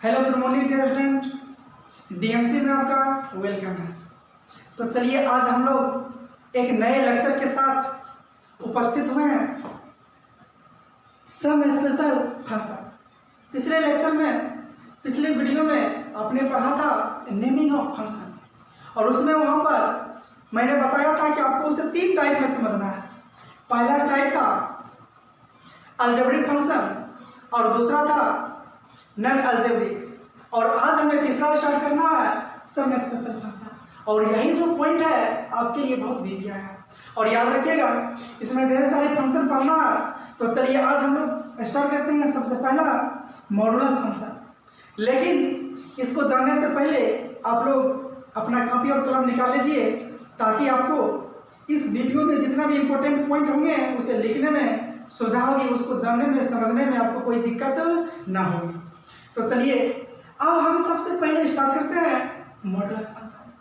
Hello good morning dear student, DMC में आपका welcome है। तो चलिए आज हम लोग एक नए लेक्चर के साथ उपस्थित हुए हैं, सम स्पेशल फंक्शन। पिछले लेक्चर में, पिछले वीडियो में आपने पढ़ा था नेमिंग ऑफ फंक्शन, और उसमें वहाँ पर मैंने बताया था कि आपको उसे 3 टाइप में समझना है। पहला टाइप था अलजेब्रिक फंक्शन और दूसरा था नॉन अलजेब्रिक, और आज हमें तीसरा स्टार्ट करना है सम स्पेशल फंक्शन। और यही जो पॉइंट है आपके लिए बहुत वीडियो है, और याद रखिएगा इसमें ढेर सारे फंक्शन पढ़ना है। तो चलिए आज हम लोग स्टार्ट करते हैं। सबसे पहला मॉडुलस फंक्शन। लेकिन इसको जानने से पहले आप लोग अपना कॉपी और कलम निकाल लीजिए, ताकि आपको इस वीडियो में जितना भी इम्पोर्टेंट पॉइंट होंगे उसे लिखने में सुविधा होगी, उसको जानने में समझने में आपको कोई दिक्कत ना होगी। तो चलिए अब हम सबसे पहले स्टार्ट करते हैं मॉडुलस फंक्शन।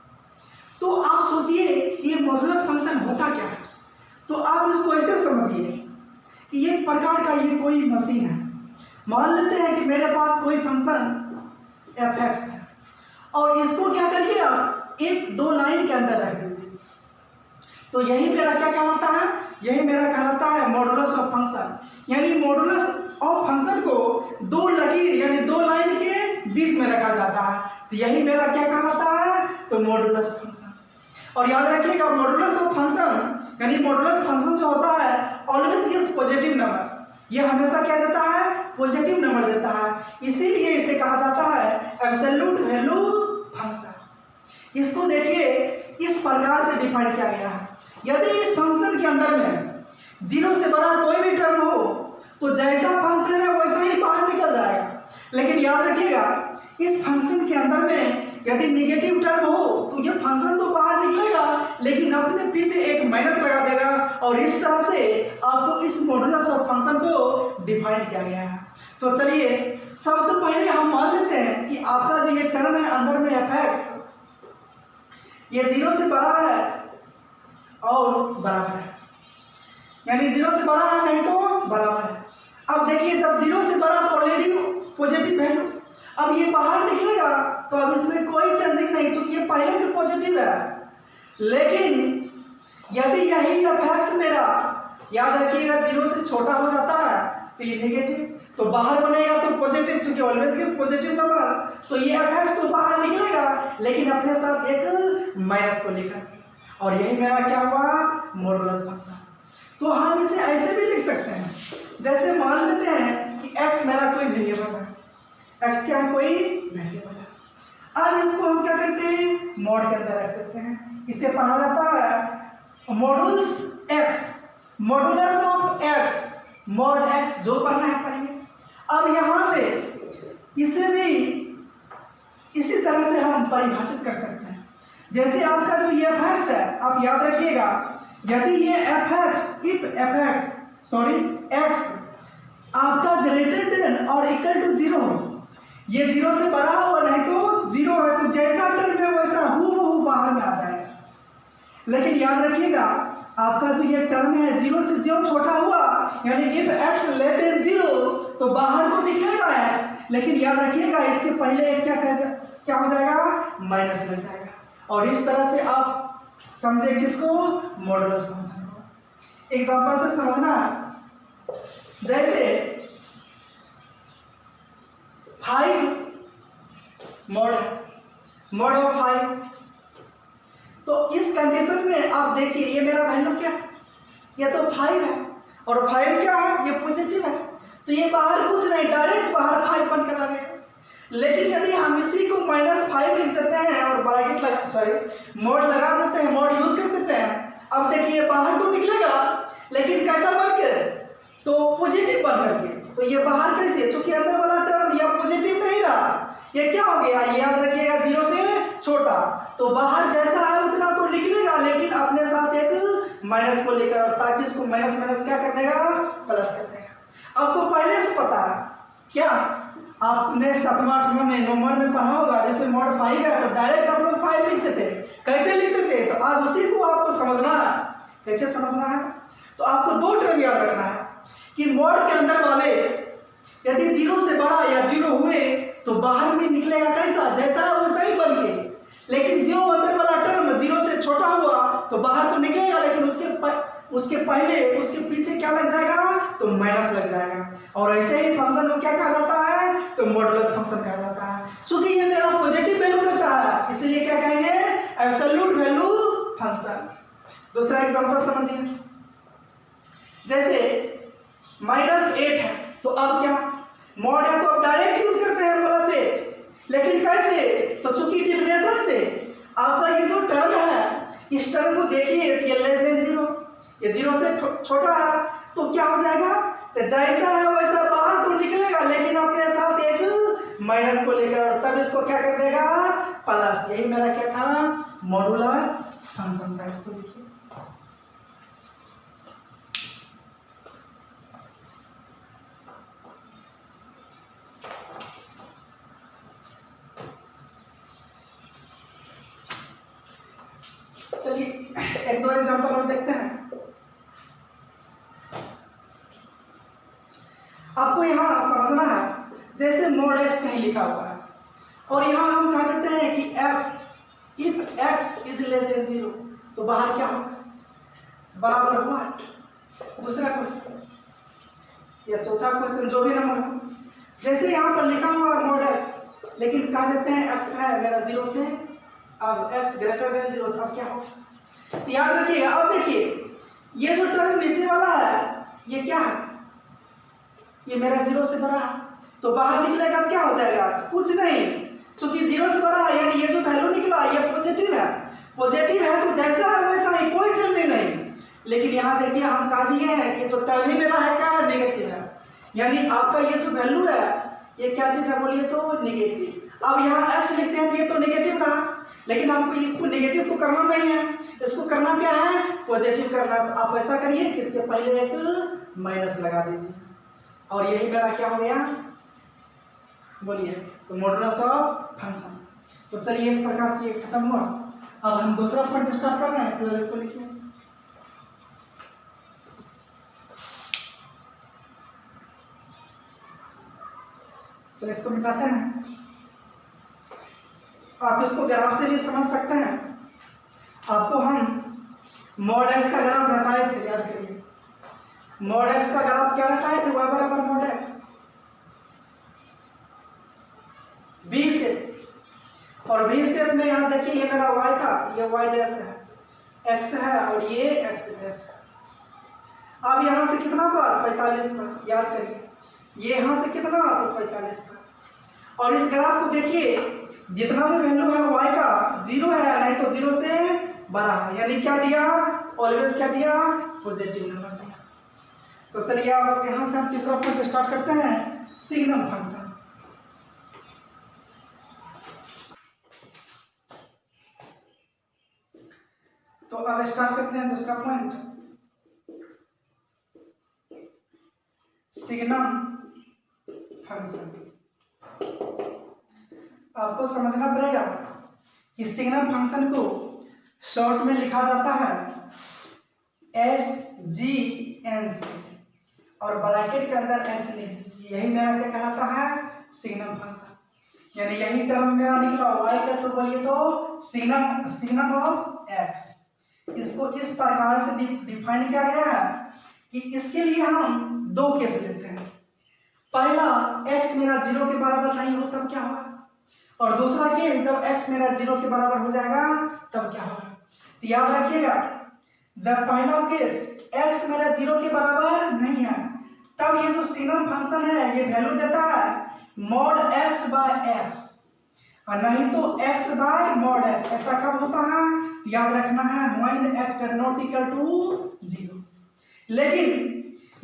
तो आप सोचिए ये मॉडुलस फंक्शन होता क्या है। तो आप इसको ऐसे समझिए कि एक प्रकार का ये कोई मशीन है। मान लेते हैं कि मेरे पास कोई फंक्शन f(x) है, और इसको क्या करिए आप 1-2 लाइन के अंदर रख दीजिए। तो यही मेरा क्या कहलाता है, यही मेरा कहलाता है मॉडुलस ऑफ फंक्शन। यानी मॉडुलस ऑफ फंक्शन को 2 लकीर यानी 2 लाइन के बीच में रखा जाता है। तो यही मेरा क्या कहलाता है, तो मॉडुलस फंक्शन। और याद रखिएगा मॉडुलस ऑफ फंक्शन यानी मॉडुलस फंक्शन जो होता है ऑलवेज गिव्स पॉजिटिव नंबर। यह हमेशा क्या देता है, पॉजिटिव नंबर देता है। इसीलिए इसे कहा जाता है एब्सोल्यूट वैल्यू फंक्शन। इसको देखिए इस प्रकार से डिफाइन किया गया है। यदि इस फंक्शन के अंदर में 0 से बड़ा कोई भी टर्म हो तो जैसा फंक्शन है वैसा ही बाहर निकल जाएगा। लेकिन याद रखिएगा इस फंक्शन के अंदर में यदि निगेटिव टर्म हो तो ये फंक्शन तो बाहर निकलेगा, लेकिन अपने पीछे एक माइनस लगा देगा। और इस तरह से आपको इस मॉडुलस ऑफ फंक्शन को डिफाइन किया गया है। तो चलिए सबसे पहले हम मान लेते हैं कि आपका जो ये टर्म है अंदर में f(x) ये 0 से बड़ा है और बराबर है, यानी 0 से बड़ा है नहीं तो बराबर है। अब देखिए जब 0 से बड़ा तो ऑलरेडी पॉजिटिव वैल्यू, अब ये बाहर निकलेगा तो अब इसमें कोई चेंजिंग नहीं, क्योंकि ये पहले से पॉजिटिव है। लेकिन यदि यही f(x) मेरा याद रखिएगा 0 से छोटा हो जाता है तो ये नेगेटिव, तो बाहर बनेगा तो पॉजिटिव, क्योंकि ऑलवेज गिव्स पॉजिटिव नंबर। तो ये f(x) तो बाहर निकलेगा लेकिन अपने साथ एक माइनस को लेकर, और यही मेरा क्या हुआ, मॉडुलस फंक्शन। तो हम इसे ऐसे भी लिख सकते हैं, जैसे मान लेते हैं कि x मेरा कोई वेरिएबल है, x क्या है, कोई वेरिएबल है। अब इसको हम क्या करते हैं, मॉड के अंदर रख देते हैं। इसे पढ़ा जाता है modulus x, modulus of x, mod x। जो पढ़ना है पढ़िए। अब यहाँ से इसे भी इसी तरह से हम परिभाषित कर सकते हैं। जैसे आपका जो ये f(x) है, आप याद रखिएगा यदि ये x आपका ग्रेटर देन और इक्वल टू 0 हो, ये 0 से बड़ा हो और नहीं तो 0 है, तो जैसा टर्म है वैसा हूबहू बाहर में आ जाएगा। लेकिन याद रखिएगा आपका जो ये टर्म है 0 से जो छोटा हुआ, यानी इफ x लेस देन 0 तो बाहर तो निकलेगा x, लेकिन याद रखिएगा इसके पहले क्या हो जाएगा, माइनस लग जाएगा। और इस तरह से आप समझे किसको, मॉडुलस फंक्शन को। एग्जांपल से समझना है, जैसे 5 मॉड ऑफ 5। तो इस कंडीशन में आप देखिए ये मेरा वैल्यू क्या है, ये तो 5 है, और 5 क्या है, ये पॉजिटिव है, तो ये बाहर कुछ नहीं, डायरेक्ट बाहर 5 बनकर आ गया। लेकिन यदि हम इसी को -5 लिख देते हैं और ब्रैकेट मोड लगा देते हैं, मोड यूज कर देते हैं, अब देखिए बाहर तो निकलेगा लेकिन कैसा बन के, तो पॉजिटिव बन करके। तो ये बाहर कैसे, चूंकि अंदर वाला टर्म यह पॉजिटिव नहीं रहा, ये क्या हो गया, ये याद रखिएगा 0 से छोटा, तो बाहर जैसा है उतना तो निकलेगा लेकिन अपने साथ एक माइनस को लेकर, ताकि इसको माइनस माइनस क्या कर देगा, प्लस कर देगा। आपको पहले से पता है क्या, आपने 7वां 8वां में नंबर में पढ़ा होगा, जैसे मॉड 5 है तो डायरेक्ट हम लोग 5 लिखते थे। कैसे लिखते थे, तो आज उसी को आपको समझना है। कैसे समझना है, तो आपको 2 टर्म याद रखना है कि मॉड के अंदर वाले यदि 0 से बड़ा या 0 हुए तो बाहर में निकलेगा कैसा, जैसा है वैसा ही बन के। लेकिन जो अंदर वाला टर्म 0 से छोटा हुआ तो बाहर तो निकलेगा, लेकिन उसके पहले उसके पीछे क्या लग जाएगा, तो माइनस लग जाएगा। और ऐसे ही फंक्शन को क्या कहा जाता है, तो मॉडुलस फंक्शन कहा जाता है। चूंकि ये मेरा पॉजिटिव वैल्यू देता है इसलिए क्या कहेंगे, एब्सोल्यूट वैल्यू फंक्शन। दूसरा एग्जांपल समझिए, जैसे -8 है तो अब क्या मॉड है तो अब डायरेक्ट यूज करते हैं +8, लेकिन कैसे, तो चूंकि डिफरेंशियल से आपका ये जो टर्म है इस टर्म को देखिए, ये लेस देन 0, ये 0 से छोटा है तो क्या हो जाएगा, तो जैसा है वैसा बाहर तो निकलेगा, लेकिन अपने साथ एक माइनस को लेकर, तब इसको क्या कर देगा, प्लस। यही मेरा क्या था, मॉडुलस फंक्शन था। इसको देखिए, चलिए एक दो एग्जांपल और देखते हैं। आपको यहाँ समझना है, जैसे mod x कहीं लिखा हुआ है और यहाँ हम कह देते हैं कि if x is less than 0 तो बाहर क्या होगा, बराबर व्हाट। दूसरा क्वेश्चन या चौथा क्वेश्चन जो भी नंबर हो, जैसे यहाँ पर लिखा हुआ है mod x, लेकिन कह देते हैं x है मेरा 0 से, अब x ग्रेटर देन 0 तो अब क्या होगा, याद रखिएगा। अब देखिए ये जो टर्म नीचे वाला है ये क्या है, ये मेरा 0 से बड़ा है तो बाहर निकलेगा क्या हो जाएगा, कुछ नहीं, क्योंकि 0 से बड़ा है यानी ये जो वैल्यू निकला ये पॉजिटिव है, पॉजिटिव है तो जैसा है वैसा ही, कोई चेंज नहीं। लेकिन यहाँ देखिए हम कह दिए हैं कि जो टर्म ही मेरा है क्या है, नेगेटिव है, यानी आपका ये जो वैल्यू है ये क्या चीज है बोलिए, तो नेगेटिव। अब यहाँ x लिखते हैं तो ये तो नेगेटिव रहा, लेकिन आपको इसको नेगेटिव तो करना नहीं है, इसको करना क्या है, पॉजिटिव करना। तो आप ऐसा करिए कि इसके पहले एक माइनस लगा दीजिए और यही मेरा क्या हो गया, बोलिए, तो मॉडुलस ऑफ फंक्शन। तो चलिए इस प्रकार से ये खत्म हुआ। अब हम दूसरा पॉइंट स्टार्ट कर रहे हैं, तो इसको लिखिए, चलिए इसको मिटाते हैं। आप इसको ग्राफ से भी समझ सकते हैं। आपको हम mod x का ग्राफ रटाए थे, याद करिए, mod x का ग्राफ क्या रटाए थे, y बराबर mod x b से, और b से में यहाँ देखिए ये मेरा y था, ये y डैश है, x है और ये x डैश है। अब यहाँ से कितना बार, 45 बार, याद करिए, ये यहाँ से कितना, तो 45 बार। और इस ग्राफ को देखिए, जितना भी वैल्यू है y का 0 है, नहीं तो 0 से बड़ा है, यानी क्या दिया, ऑलवेज क्या दिया, पॉजिटिव नंबर दिया। तो चलिए अब यहाँ से हम तीसरा पॉइंट स्टार्ट करते हैं, सिग्नम फंक्शन। तो अब स्टार्ट करते हैं दूसरा पॉइंट, सिग्नम फंक्शन। आपको समझना पड़ेगा कि सिग्नम फंक्शन को शॉर्ट में लिखा जाता है SGN से, और ब्रैकेट के अंदर एस लिख दीजिए, यही मेरा क्या कहलाता है, सिग्नम फंक्शन। यानी यही टर्म मेरा निकला y का टू बोलिए तो सिग्नम ऑफ x। इसको इस प्रकार से डिफाइन किया गया है कि इसके लिए हम दो केस लेते हैं। पहला, x मेरा 0 के बराबर नहीं हो तब क्या होगा, और दूसरा केस जब x मेरा 0 के बराबर हो जाएगा तब क्या होगा। तो याद रखिएगा, जब पहला केस x मेरा 0 के बराबर नहीं है तब ये जो सिग्नम फंक्शन है ये वैल्यू देता है mod x बाय x, और नहीं तो x बाय mod x। ऐसा कब होता है, याद रखना है, when x does not equal to 0। लेकिन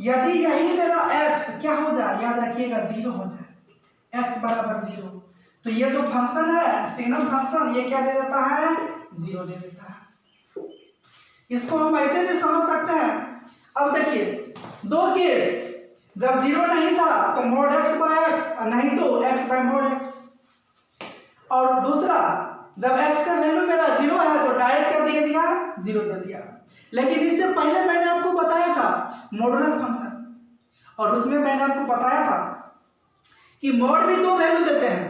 यदि यही मेरा x क्या हो जाए, याद रखिएगा 0 हो जाए, x बराबर 0, तो ये जो फंक्शन है सिग्नम फंक्शन ये क्या दे देता है, 0 दे देता है। इसको हम ऐसे भी समझ सकते हैं। अब देखिए दो केस, जब 0 नहीं था तो mod x बाय x, और नहीं तो x बाय mod x, और दूसरा जब x का वैल्यू मेरा 0 है तो डायरेक्ट क्या दे दिया, 0 दे दिया। लेकिन इससे पहले मैंने आपको बताया था मॉडुलस फंक्शन, और उसमें मैंने आपको बताया था कि मॉड भी दो वैल्यू देते हैं।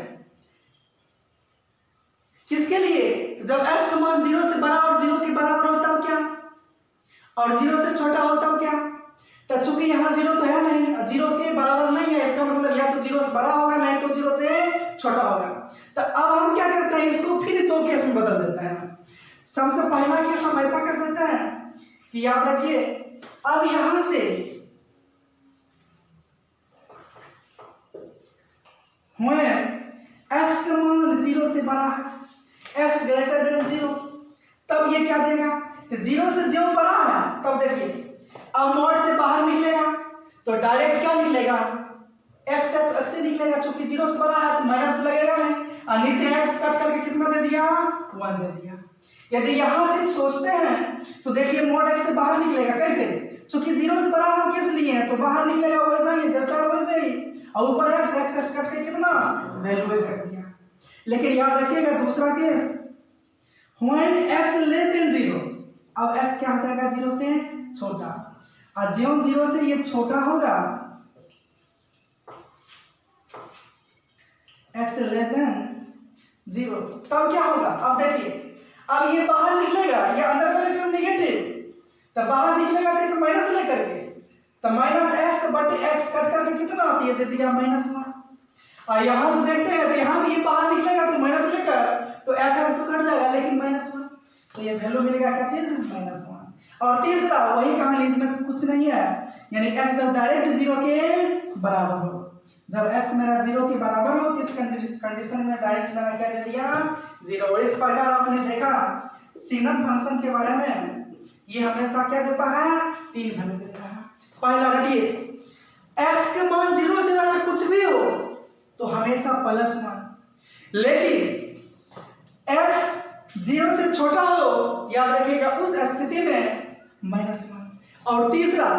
किसके लिए? जब x का मान 0 से बड़ा और 0 के बराबर हो तब क्या, और 0 से छोटा हो तब क्या। तो चूंकि यहाँ 0 तो है नहीं, 0 के बराबर नहीं है, इसका मतलब या तो 0 से बड़ा होगा नहीं तो 0 से छोटा होगा। तो अब हम क्या करते हैं, इसको फिर दो केस में बदल देते हैं। सबसे पहला केस हम ऐसा कर देते हैं कि याद रखिए, अब यहां से x का मान 0 से बड़ा है, x ग्रेटर देन 0, तब ये क्या देगा, 0 से जो बड़ा है तब देखिए अब मॉड से बाहर निकलेगा तो डायरेक्ट क्या निकलेगा, x है तो x से निकलेगा, चूंकि 0 से बड़ा है तो माइनस लगेगा नहीं, और नीचे x कट करके कितना दे दिया, 1 दे दिया। यदि यहां से सोचते हैं तो देखिए मॉड x से बाहर निकलेगा कैसे, चूंकि 0 से बड़ा हम किस लिए है तो बाहर निकलेगा वैसा ही जैसा है वैसे ही, और ऊपर x कट के कितना वैल्यू कर दिया। लेकिन याद रखिएगा दूसरा case, when x less than 0, अब x क्या हो जाएगा, 0 से छोटा, और ज्यों 0 से ये छोटा होगा, x लेस देन 0, तब क्या होगा, अब देखिए अब ये बाहर निकलेगा, ये अंदर वाले नेगेटिव, तब बाहर निकलेगा तो माइनस लेकर के, तो माइनस x बटे x कट करके कितना आती है, दे दिया -1। और यहां से देखते हैं तो यहां भी ये बाहर निकलेगा तो माइनस लेकर तो x तो कट जाएगा लेकिन -1, तो ये वैल्यू मिलेगा क्या चीज, -1। और तीसरा वही कहानी, इसमें कुछ नहीं है, यानी x जब डायरेक्ट 0 के बराबर हो, जब x मेरा 0 के बराबर हो इस कंडीशन में डायरेक्ट मैंने क्या दे दिया, 0। इस प्रकार आपने देखा सिग्नम फंक्शन के बारे में, ये हमेशा क्या देता है, 3 वैल्यू देता है। पहला रटिए, x के मान 0 से बड़ा कुछ भी हो तो हमेशा +1, लेकिन x 0 से छोटा हो याद रखिएगा उस स्थिति में -1। और तीसरा,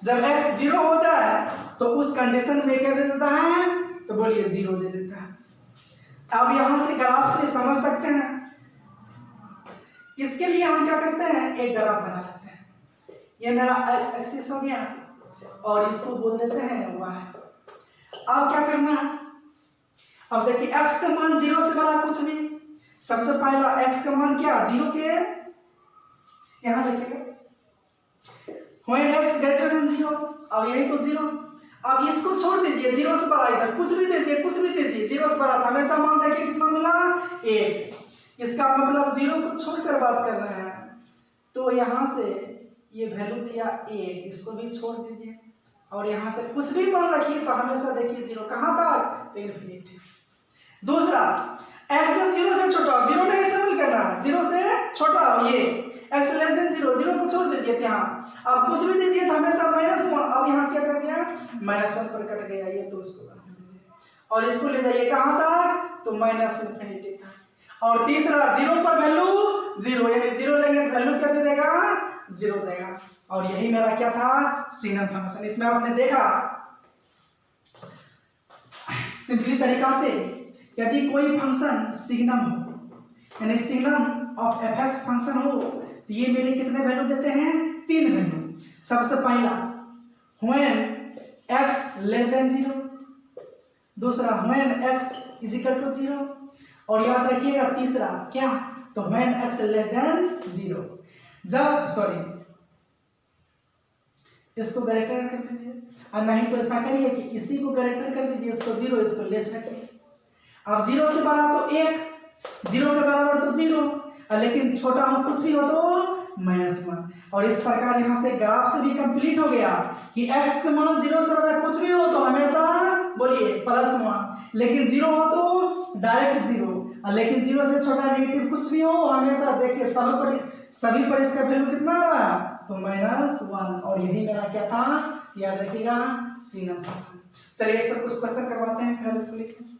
जब x 0 हो जाए तो उस कंडीशन में क्या दे देता है, तो बोलिए 0 दे देता है। अब यहां से ग्राफ से समझ सकते हैं, इसके लिए हम क्या करते हैं, एक ग्राफ बना लेते हैं। ये मेरा x एक्सिस हो गया और इसको बोल देते हैं y। अब क्या करना है, अब देखिए x का मान 0 से बड़ा कुछ नहीं, सबसे पहला x का मान क्या, 0 के, यहां देखिए when x greater than 0, अब यही तो 0। अब इसको छोड़ दीजिए, 0 से बड़ा इधर कुछ भी दीजिए, कुछ भी दीजिए, 0 से बड़ा हमेशा मान देखिए कितना मिला, 1। इसका मतलब 0 को छोड़कर बात कर रहे हैं, तो यहां से ये वैल्यू दिया 1, इसको भी छोड़ दीजिए और यहां से कुछ भी मान रखिए तो हमेशा देखिए 0 कहां तक, इनफिनिटी। दूसरा, x जब 0 से छोटा हो, 0 नहीं शामिल करना, 0 से छोटा हो, ये x लेस देन 0, 0 को छोड़ दीजिए यहाँ, अब कुछ भी दीजिए तो हमेशा -1। अब यहाँ क्या कर दिया, -1 पर कट गया ये, तो उसको और इसको ले जाइए कहां तक, तो -इनफिनिटी तक। और तीसरा 0 पर वैल्यू 0, यानी 0 लेंगे तो वैल्यू क्या दे देगा, 0 देगा। और यही मेरा क्या था, सिग्नम फंक्शन। इसमें आपने देखा सिंपली तरीका से, यदि कोई फंक्शन सिग्नम हो, यानी सिग्नम ऑफ fx फंक्शन हो, तो ये मेरे कितने वैल्यू देते हैं, 3 वैल्यू। सबसे पहला when x लेस देन 0, दूसरा when x is equal to 0, और याद रखिएगा तीसरा क्या, तो when x लेस देन 0। जब इसको ग्रेटर कर दीजिए, और नहीं तो ऐसा करिए कि इसी को ग्रेटर कर दीजिए, इसको 0 इसको लेस रखिए। अब 0 से बड़ा तो 1, 0 के बराबर तो 0, लेकिन छोटा हो कुछ भी हो तो -1। और इस प्रकार यहाँ से ग्राफ से भी कंप्लीट हो गया कि x का मान 0 से बड़ा कुछ भी हो तो हमेशा बोलिए +1, लेकिन 0 हो तो डायरेक्ट 0, लेकिन 0 से छोटा नेगेटिव कुछ भी हो हमेशा देखिए सभी पर इसका वैल्यू कितना आ रहा है, तो -1। और यही मेरा क्या था, याद रखिएगा, सिग्नम फंक्शन। चलिए इस पर कुछ क्वेश्चन करवाते हैं, फिर इसको लिखें।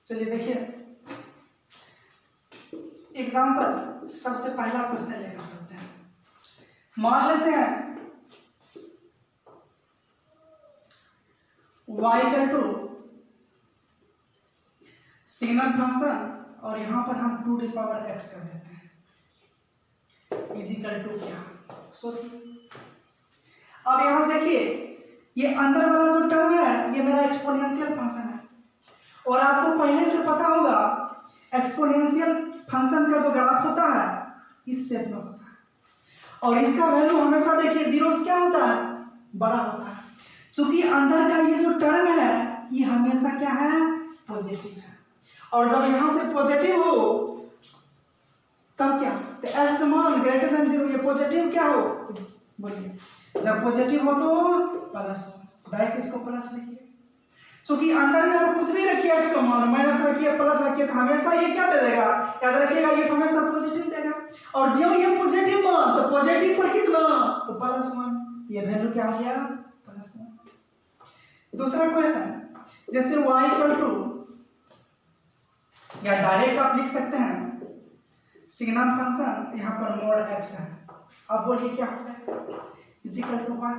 चलिए देखिए एग्जाम्पल, सबसे पहला क्वेश्चन लेकर चलते हैं। मान लेते हैं y equal to signal function और यहाँ पर हम 2 टू पावर x कर देते हैं इजिकल टू क्या, सोचिए। अब यहाँ देखिए ये अंदर वाला जो टर्म है ये मेरा एक्सपोनेंशियल फंक्शन है और आपको पहले से पता होगा एक्सपोनेंशियल फंक्शन का जो ग्राफ होता है इस शेप में होता है और इसका वैल्यू हमेशा देखिए जीरो से क्या होता है, बड़ा होता है। चूंकि अंदर का ये जो टर्म है ये हमेशा क्या है, पॉजिटिव है और जब यहाँ से पॉजिटिव हो तब क्या, तो एस का मान ग्रेटर देन जीरो, ये पॉजिटिव क्या हो, बोलिए जब पॉजिटिव हो तो प्लस हो, डायरेक्ट इसको प्लस लिखिए। चूंकि अंदर में आप कुछ भी रखिए एक्स का मान माइनस रखिए प्लस रखिए तो हमेशा ये क्या दे देगा, याद रखिएगा ये तो हमेशा पॉजिटिव देगा और जब ये पॉजिटिव मान तो पॉजिटिव पर कितना, तो प्लस वन, ये वैल्यू क्या हो गया, प्लस वन। दूसरा क्वेश्चन जैसे y इक्वल टू या डायरेक्ट आप लिख सकते हैं सिग्नल फंक्शन यहाँ पर मोड x है, अब बोलिए क्या होता है, इज इक्वल टू 1।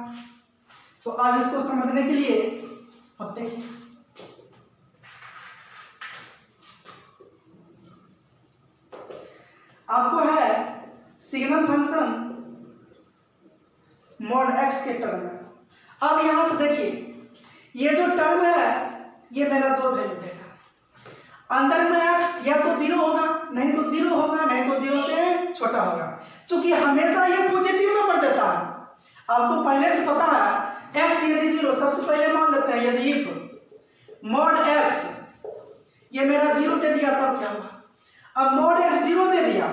तो अब इसको समझने के लिए अब देखिए आपको है सिग्नल फंक्शन मोड x के टर्म में। अब यहां से देखिए ये जो टर्म है ये मेरा दो वैल्यू देगा, अंदर में x या तो जीरो होगा नहीं तो जीरो होगा नहीं तो जीरो से छोटा होगा। चूंकि हमेशा ये पॉजिटिव नंबर देता है, आपको पहले से पता है x यदि जीरो, सबसे पहले मान लेते हैं यदि इफ मोड x ये मेरा जीरो दे दिया तब क्या होगा, अब मोड x जीरो दे दिया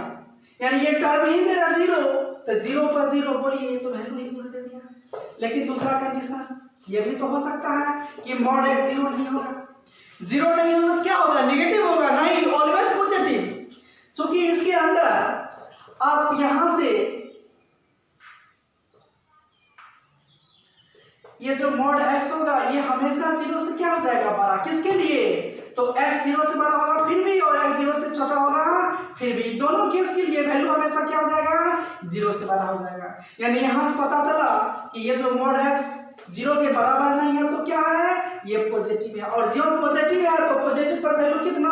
यानी ये टर्म ही मेरा जीरो, तो जीरो पर जीरो बोलिए ये तो वैल्यू नहीं जीरो दे दिया। लेकिन दूसरा कंडीशन ये भी तो हो सकता है कि मोड x जीरो नहीं होगा, जीरो नहीं होगा क्या होगा, नेगेटिव होगा, नहीं ऑलवेज पॉजिटिव। क्योंकि इसके अंदर आप यहां से ये जो मोड x होगा ये हमेशा जीरो से क्या हो जाएगा, बड़ा, किसके लिए, तो x जीरो से बड़ा होगा फिर भी और x जीरो से छोटा होगा फिर भी, दोनों केस के लिए वैल्यू हमेशा क्या हो जाएगा, जीरो से बड़ा हो जाएगा। यानी यहां से पता चला कि ये जो मोड x जीरो के बराबर नहीं है तो क्या है, ये पॉजिटिव है और जो पॉजिटिव है तो पॉजिटिव पर वैल्यू कितना,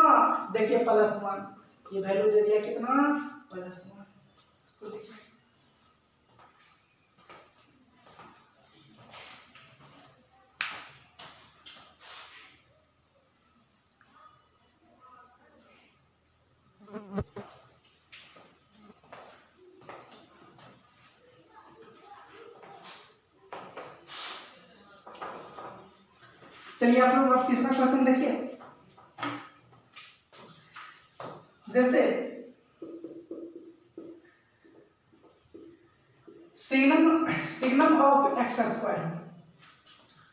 देखिए प्लस वन, ये वैल्यू दे दिया कितना, प्लस वन। इसको देखिए चलिए आप लोग आप तीसरा क्वेश्चन देखिए। जैसे सिग्नम ऑफ एक्स स्क्वायर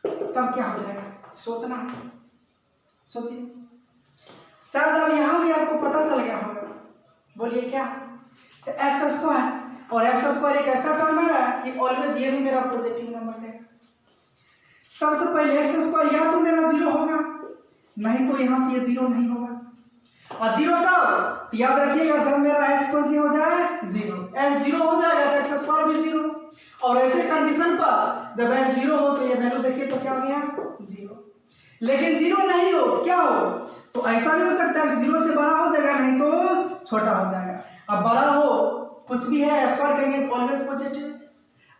तब क्या हो जाएगा, सोचना, सोचिए। शायद अब यहां भी आपको पता चल गया होगा, बोलिए क्या, तो एक्स स्क्वायर और एक्स स्क्वायर एक ऐसा टर्म है कि ऑलवेज ये भी मेरा पॉजिटिव नंबर देगा। सबसे पहले एक्स स्क्वायर या तो मेरा जीरो होगा नहीं तो यहां से ये जीरो नहीं होगा और जीरो कब, याद रखिएगा जब मेरा एक्स कौन सी हो जाए, जीरो, एक्स जीरो हो जाएगा तो एक्स स्क्वायर भी जीरो और ऐसे कंडीशन पर जब एक्स जीरो हो तो ये वैल्यू देखिए तो क्या हो गया, जीरो। लेकिन जीरो नहीं हो क्या हो, तो ऐसा भी हो सकता है जीरो से बड़ा हो जाएगा नहीं तो छोटा हो जाएगा। अब बड़ा हो कुछ भी है स्क्वायर करेंगे तो ऑलवेज पॉजिटिव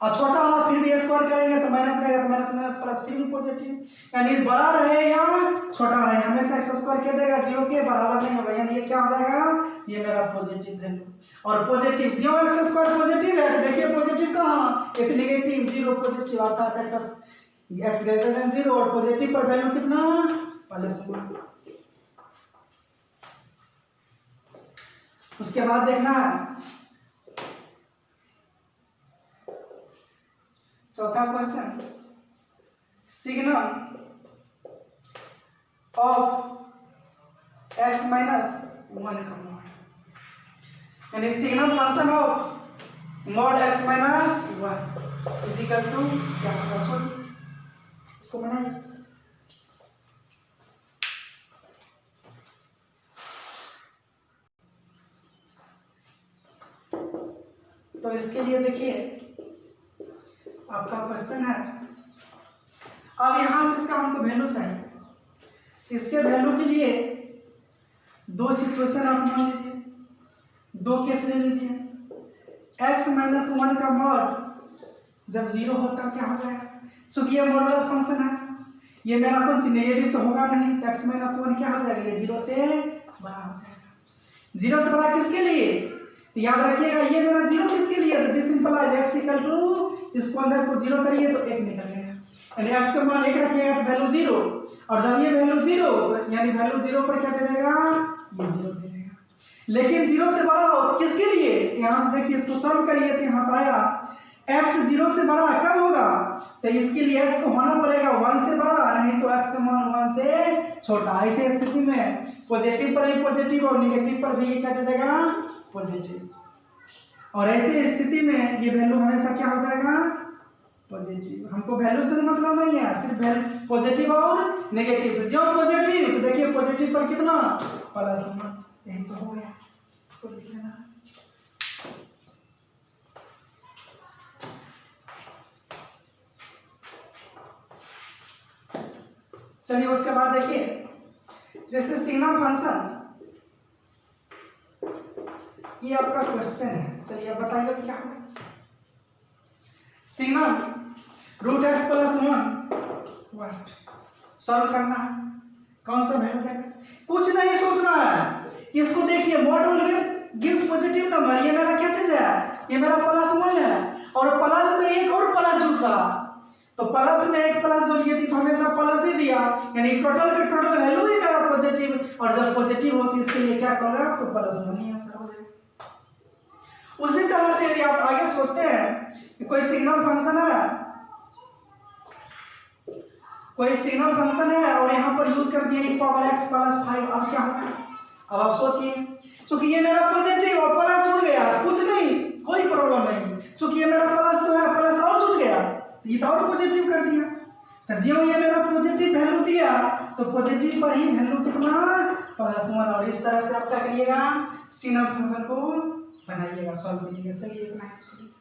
और छोटा हो फिर भी स्क्वायर करेंगे तो माइनस रहेगा तो माइनस माइनस प्लस फिर भी पॉजिटिव, यानी बड़ा रहे या छोटा रहे हमेशा एक्स स्क्वायर क्या देगा, जीरो के बराबर नहीं होगा, यानी ये क्या हो जाएगा, ये मेरा पॉजिटिव वैल्यू। और पॉजिटिव जो एक्स स्क्वायर पॉजिटिव है तो देखिए पॉजिटिव कहाँ, एक नेगेटिव जीरो पॉजिटिव अर्थात एक्स ग्रेटर देन जीरो और पॉजिटिव पर वैल्यू कितना, प्लस वन। उसके बाद देखना है चौथा question, signum of x minus one का मॉड, यानी signum function of mod x minus one is equal to क्या होगा, सोचिए, इसको बनाइए। तो इसके लिए देखिए आपका क्वेश्चन है, अब यहाँ से इसका हमको वैल्यू चाहिए। इसके वैल्यू के लिए दो सिचुएशन आप मान लीजिए, दो केस ले लीजिए। x माइनस 1 का मॉड जब 0 होता है क्या हो जाएगा? चूंकि ये मॉडुलस फंक्शन है, ये मेरा कुछ नेगेटिव तो होगा नहीं, x माइनस 1 क्या हो जाएगा? ये 0 से बड़ा हो जाएगा। 0 से बड़ा किसके लिए? तो याद रखिएगा ये मेरा 0 किसके लिए? तो this implies x equal to, इसको अंदर को 0 करिए तो 1 निकलेगा, यानी x का मान 1 रखिएगा तो वैल्यू 0, और जब ये वैल्यू 0 यानी वैल्यू 0 पर क्या दे देगा? ये 0 दे देगा। लेकिन 0 से बड़ा हो तो किसके लिए? यहाँ से देखिए इसको सॉल्व करिए तो यहाँ से आया x 0 से बड़ा कब होगा? तो इसके लिए x को होना पड़ेगा 1 से बड़ा, नहीं तो x का मान 1 से छोटा। ऐसे स्थिति में पॉजिटिव पर भी पॉजिटिव और नेगेटिव पर भी क्या दे देगा? पॉजिटिव। और ऐसे स्थिति में ये वैल्यू हमेशा क्या हो जाएगा? पॉजिटिव। हमको वैल्यू से मतलब नहीं है, सिर्फ वैल्यू पॉजिटिव और नेगेटिव से। जो पॉजिटिव तो देखिए पॉजिटिव पर कितना? +1, यही तो हो गया, इसको लिख लेना। चलिए उसके बाद देखिए जैसे सिग्नल फंक्शन, ये आपका क्वेश्चन है। चलिए आप बताइए क्या है? सिग्नल √x + 1 व्हाट सॉल्व करना है। कौन सा वैल्यू देगा? कुछ नहीं सोचना है। इसको देखिए मॉड्यूल गिव्स पॉजिटिव नंबर, ये मेरा क्या चीज है? ये मेरा +1 है, और प्लस में एक और प्लस जुड़ रहा, तो प्लस में एक प्लस जोड़िए तो हमेशा प्लस ही दिया, यानी टोटल के टोटल वैल्यू ही मेरा पॉजिटिव, और जब पॉजिटिव होती है इसके लिए क्या करोगे आप? तो +1 ही आंसर हो जाएगा। उसी तरह से यदि आप आगे सोचते हैं कि कोई सिग्नल फंक्शन है, कोई सिग्नल फंक्शन है और यहाँ पर यूज कर दिया e⁻x + 5, अब क्या होगा? अब आप सोचिए, चूंकि ये मेरा पॉजिटिव और प्लस जुड़ गया, कुछ नहीं, कोई प्रॉब्लम नहीं, चूंकि ये मेरा प्लस तो है, प्लस और जुड़ गया, ये तो और पॉजिटिव कर दिया। तो जो ये मेरा पॉजिटिव वैल्यू दिया, तो पॉजिटिव पर ही वैल्यू कितना? +1। और इस तरह से आप क्या करिएगा? सिग्नल फंक्शन को बनाइएगा, सॉल्व करिएगा। चलिए इतना ही।